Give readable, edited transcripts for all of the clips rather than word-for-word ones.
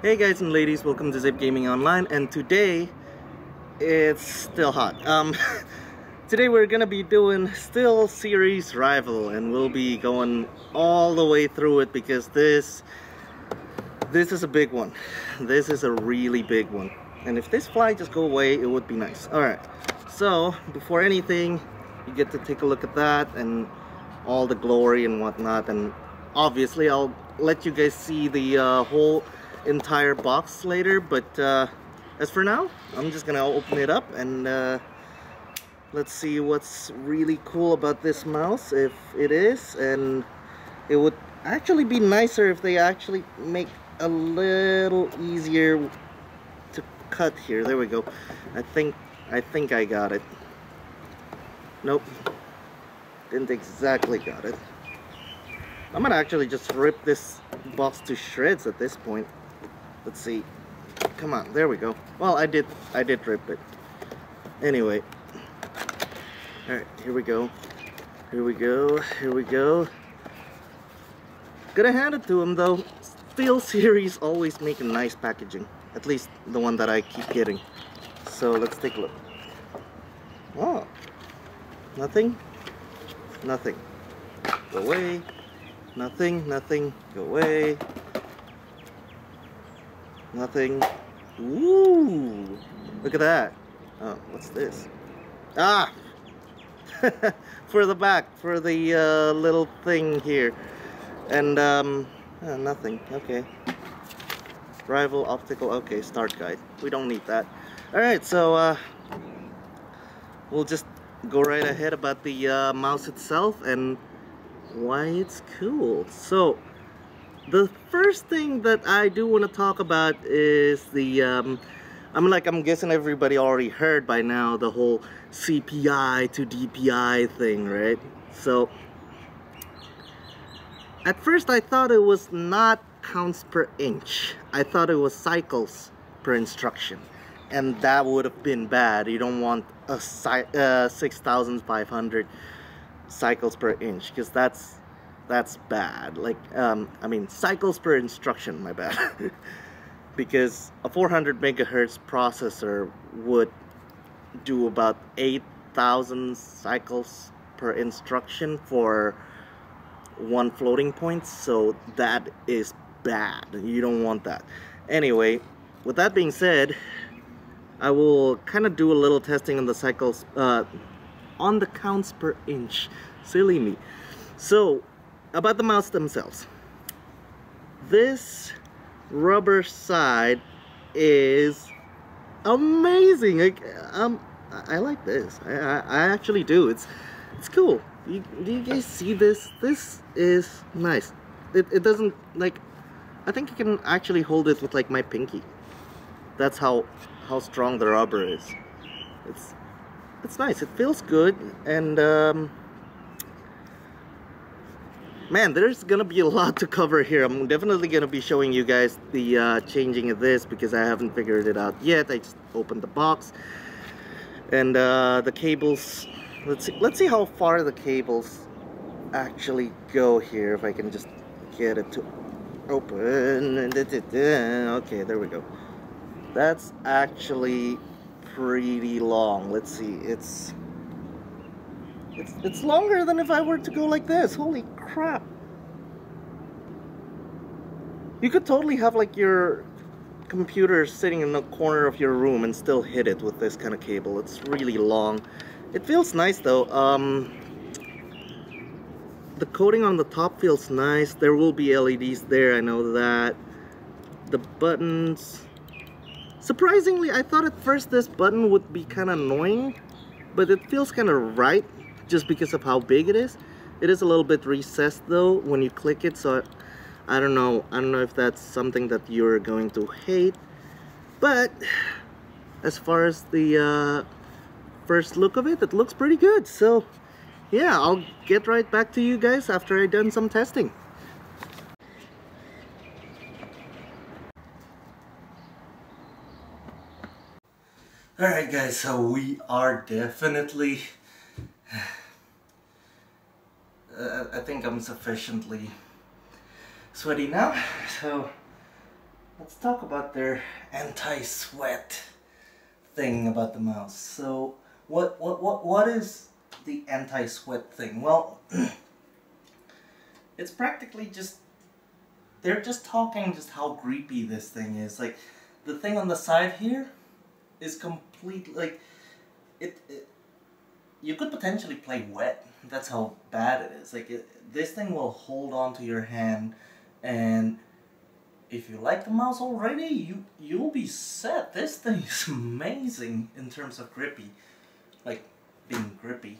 Hey guys and ladies, welcome to Zip Gaming Online, and today it's still hot. Today we're gonna be doing SteelSeries Rival, and we'll be going all the way through it because this is a big one. This is a really big one, and if this fly just go away, it would be nice. All right. So before anything, you get to take a look at that and all the glory and whatnot, and obviously I'll let you guys see the whole entire box later, but as for now, I'm just gonna open it up and let's see what's really cool about this mouse, if it is. And it would actually be nicer if they actually make a little easier to cut here. There we go. I think I got it. Nope, didn't exactly got it. I'm gonna actually just rip this box to shreds at this point. Let's see. Come on, there we go. Well, I did rip it. Anyway. Alright, here we go. Here we go. Here we go. Gotta hand it to him though. SteelSeries always make a nice packaging. At least the one that I keep getting. So let's take a look. Oh. Nothing? Nothing. Go away. Nothing, nothing. Go away. Nothing. Ooh, look at that. Oh, what's this? Ah! For the back, for the little thing here. And nothing. Okay. Rival optical. Okay, start guide. We don't need that. Alright, so we'll just go right ahead about the mouse itself and why it's cool. So the first thing that I do want to talk about is the I'm guessing everybody already heard by now the whole CPI to DPI thing, right? So at first I thought it was not counts per inch. I thought it was cycles per instruction, and that would have been bad. You don't want a 6,500 cycles per inch, because that's bad. Like I mean cycles per instruction, my bad. Because a 400 megahertz processor would do about 8,000 cycles per instruction for one floating point, so that is bad. You don't want that. Anyway, with that being said, I will kind of do a little testing on the cycles on the counts per inch. Silly me. So about the mouse themselves, this rubber side is amazing. Like I like this. I actually do. It's cool. Do you guys see this? This is nice. It doesn't, like, I think you can actually hold it with like my pinky. That's how strong the rubber is. It's nice. It feels good. And man, there's gonna be a lot to cover here. I'm definitely gonna be showing you guys the changing of this because I haven't figured it out yet. I just opened the box, and the cables. Let's see how far the cables actually go here. If I can just get it to open. Okay, there we go. That's actually pretty long. Let's see. It's longer than if I were to go like this. Holy crap. You could totally have like your computer sitting in the corner of your room and still hit it with this kind of cable. It's really long. It feels nice though. The coating on the top feels nice. There will be LEDs there, I know that. The buttons, surprisingly, I thought at first this button would be kind of annoying, but it feels kind of right just because of how big it is. It is a little bit recessed though when you click it, so I don't know if that's something that you're going to hate. But as far as the first look of it, it looks pretty good. So yeah, I'll get right back to you guys after I've done some testing. Alright guys, so we are definitely I think I'm sufficiently sweaty now, so let's talk about their anti-sweat thing about the mouse. So what is the anti-sweat thing? Well, it's practically just, they're just talking just how creepy this thing is. Like, the thing on the side here is complete, like, you could potentially play wet. That's how bad it is. Like, this thing will hold on to your hand, and if you like the mouse already, you'll be set. This thing is amazing in terms of grippy, like being grippy.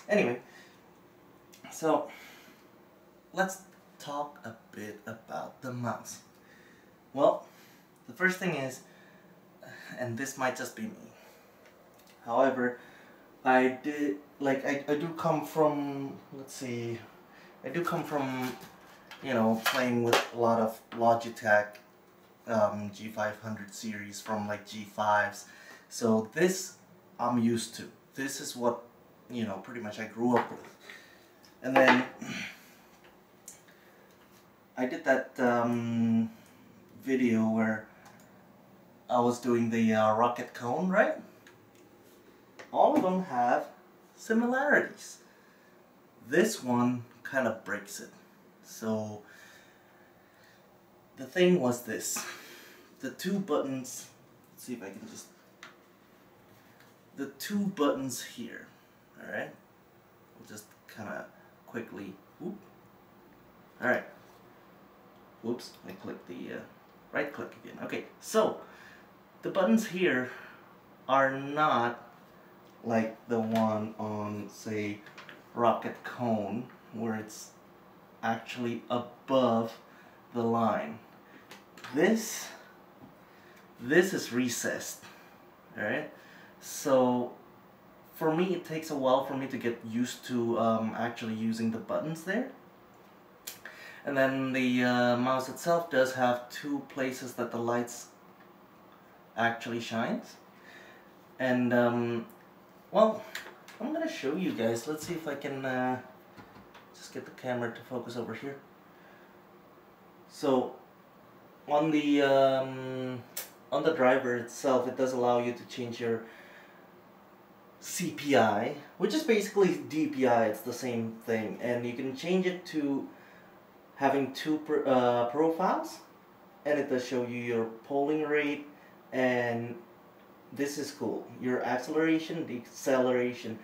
Anyway, so let's talk a bit about the mouse. Well, the first thing is, and this might just be me, however, I do come from, let's see, you know, playing with a lot of Logitech G500 series from like G5s. So this I'm used to. This is what, you know, pretty much I grew up with. And then I did that video where I was doing the rocket cone, right? All of them have similarities. This one kind of breaks it. So the thing was this. The two buttons, let's see if I can just, the two buttons here, alright? We'll just kind of quickly, whoop. Alright. Whoops, I clicked the right click again. Okay, so the buttons here are not like the one on, say, Rocket Cone, where it's actually above the line. This is recessed, alright? So for me, it takes a while for me to get used to actually using the buttons there. And then the mouse itself does have two places that the lights actually shines. And well, I'm gonna show you guys. Let's see if I can just get the camera to focus over here. So on the driver itself, it does allow you to change your CPI, which is basically DPI. It's the same thing, and you can change it to having two profiles, and it does show you your polling rate, and this is cool, your acceleration, deceleration,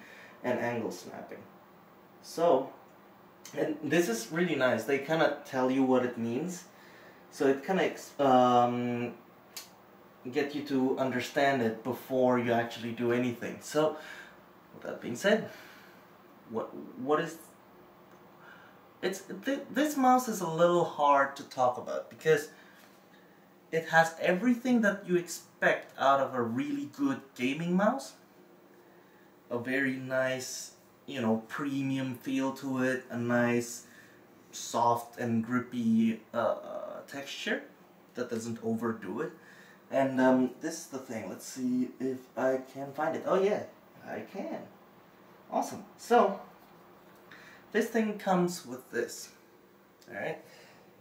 and angle snapping. So, and this is really nice. They kind of tell you what it means, so it kind of get you to understand it before you actually do anything. So, with that being said, what is this mouse is a little hard to talk about because it has everything that you expect out of a really good gaming mouse. A very nice, you know, premium feel to it, a nice soft and grippy texture that doesn't overdo it. And this is the thing. Let's see if I can find it. Oh yeah, I can. Awesome. So this thing comes with this. Alright.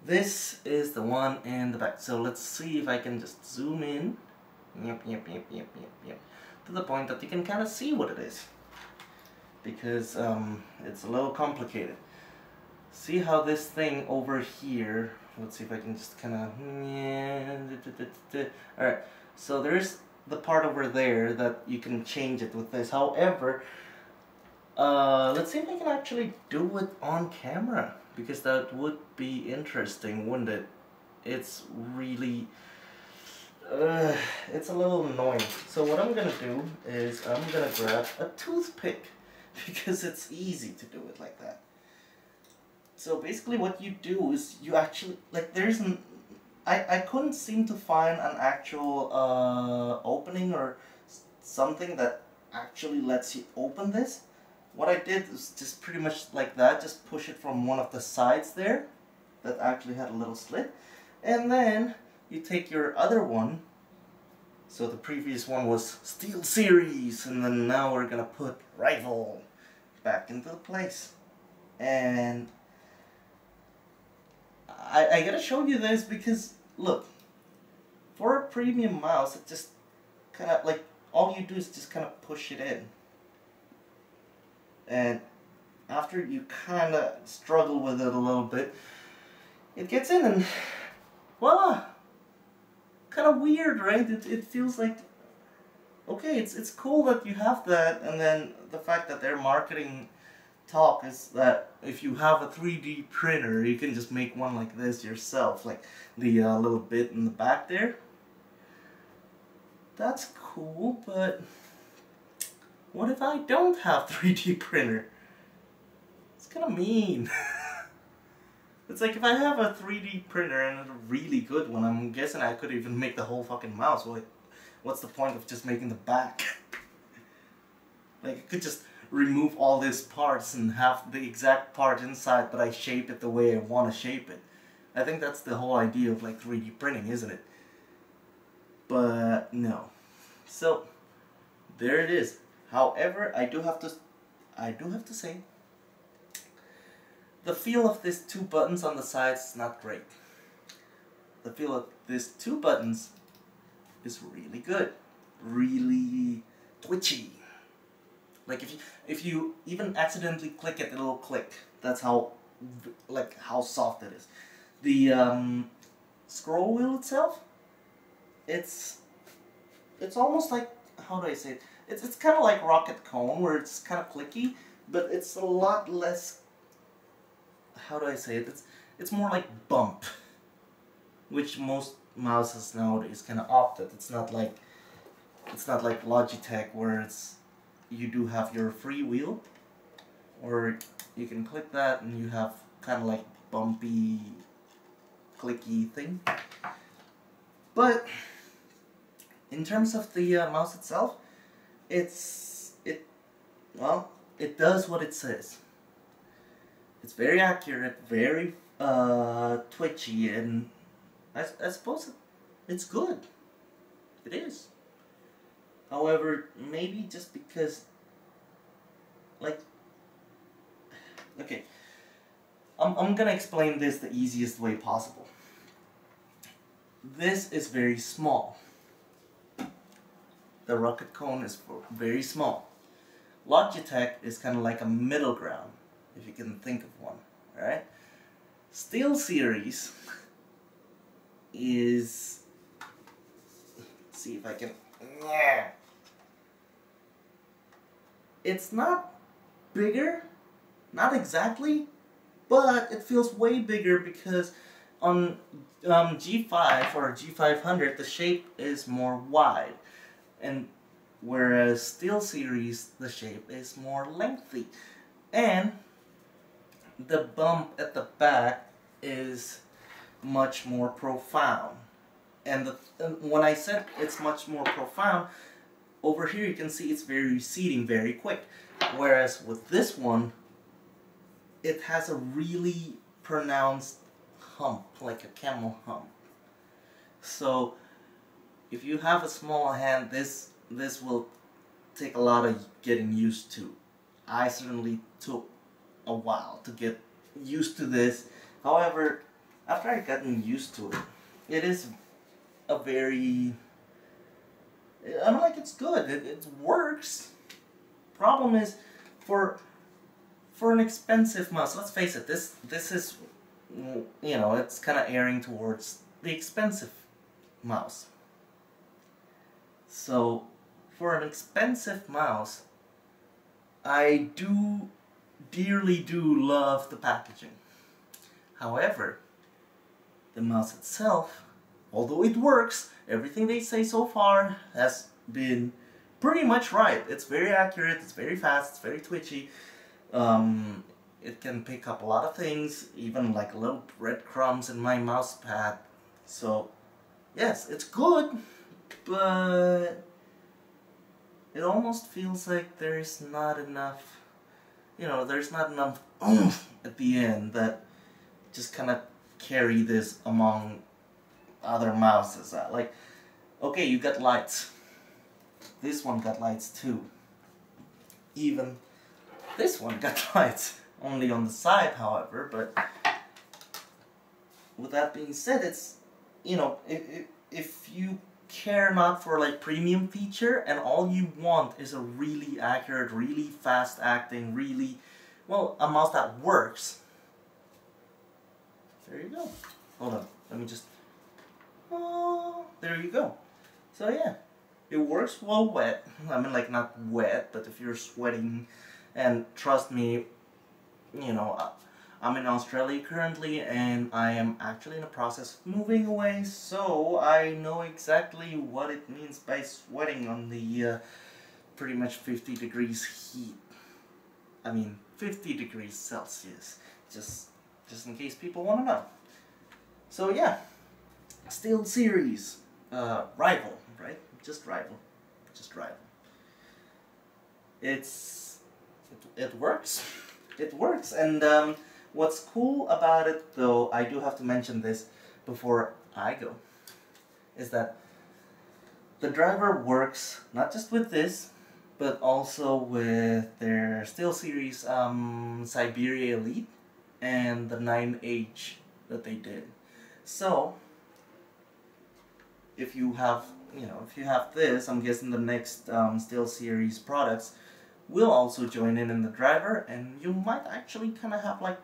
This is the one in the back. So let's see if I can just zoom in. Yep. To the point that you can kind of see what it is. Because it's a little complicated. See how this thing over here, let's see if I can just kind of, alright, so there's the part over there that you can change it with this. However, let's see if I can actually do it on camera, because that would be interesting, wouldn't it? It's really, it's a little annoying. So what I'm gonna do is I'm gonna grab a toothpick, because it's easy to do it like that. So basically what you do is you actually, like, there's an, I couldn't seem to find an actual opening or something that actually lets you open this. What I did was just pretty much like that, just push it from one of the sides there that actually had a little slit, and then you take your other one. So the previous one was SteelSeries, and then now we're gonna put Rival back into place. And I gotta show you this because look, for a premium mouse, it just kind of like, all you do is just kind of push it in. And after you kind of struggle with it a little bit, it gets in and voila! Kind of weird, right? It feels like, okay, it's cool that you have that, and then the fact that their marketing talk is that if you have a 3D printer, you can just make one like this yourself, like the little bit in the back there. That's cool, but what if I don't have 3D printer? It's kind of mean. It's like if I have a 3D printer and a really good one, I'm guessing I could even make the whole fucking mouse. What's the point of just making the back? Like, I could just remove all these parts and have the exact part inside, but I shape it the way I want to shape it. I think that's the whole idea of like 3D printing, isn't it? But no. So there it is. However, I do have to say, the feel of these two buttons on the sides is not great. The feel of these two buttons is really good. Really twitchy. Like if you even accidentally click it, it'll click. That's how soft it is. The scroll wheel itself, it's almost like, how do I say it? It's kind of like Rocket Cone, where it's kind of clicky, but it's a lot less, how do I say it? It's more like bump, which most mouses nowadays kind of opted. It's not like Logitech, where you do have your free wheel, or you can click that and you have kind of like bumpy, clicky thing. But in terms of the mouse itself, it does what it says. It's very accurate, very twitchy, and I suppose it's good. It is. However, maybe just because, like, okay, I'm gonna explain this the easiest way possible. This is very small. The Rocket Cone is very small. Logitech is kind of like a middle ground, if you can think of one, alright? SteelSeries is, let's see if I can, it's not bigger, not exactly, but it feels way bigger because on G5 or G500 the shape is more wide, and whereas SteelSeries the shape is more lengthy, and the bump at the back is much more profound. And when I said it's much more profound, over here you can see it's very receding very quick. Whereas with this one, it has a really pronounced hump, like a camel hump. So if you have a small hand, this will take a lot of getting used to. I certainly took a while to get used to this. However, after I gotten used to it, it is a very, I'm like, it's good. It works. Problem is, for an expensive mouse, let's face it, this is, you know, it's kind of erring towards the expensive mouse. So for an expensive mouse, I dearly do love the packaging. However, the mouse itself, although it works, everything they say so far has been pretty much right. It's very accurate, it's very fast, it's very twitchy. It can pick up a lot of things, even like little breadcrumbs in my mouse pad. So yes, it's good, but it almost feels like there's not enough, you know, there's not enough oomph at the end that just kind of carry this among other mouses. Like, okay, you got lights. This one got lights too. Even this one got lights. Only on the side, however, but with that being said, you know, if you care not for like premium feature and all you want is a really accurate, really fast acting, really, well, a mouse that works, there you go. Hold on, let me just, oh, there you go. So yeah, it works while wet. I mean, like, not wet, but if you're sweating, and trust me, you know, I'm in Australia currently, and I am actually in the process of moving away, so I know exactly what it means by sweating on the pretty much 50 degrees heat. I mean, 50 degrees Celsius, just in case people want to know. So yeah, SteelSeries, Rival, right? Just Rival. It works. It works, and what's cool about it, though, I do have to mention this before I go, is that the driver works not just with this, but also with their SteelSeries Siberia Elite and the 9H that they did. So, if you have, if you have this, I'm guessing the next SteelSeries products will also join in the driver, and you might actually kind of have like,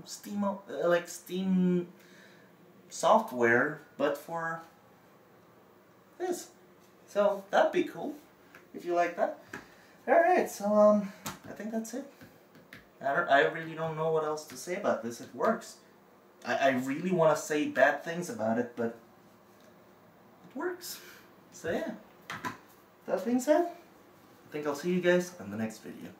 Steam software, but for this. So that'd be cool if you like that. Alright, so I think that's it. I really don't know what else to say about this. It works. I really want to say bad things about it, but it works. So yeah, that being said, I think I'll see you guys in the next video.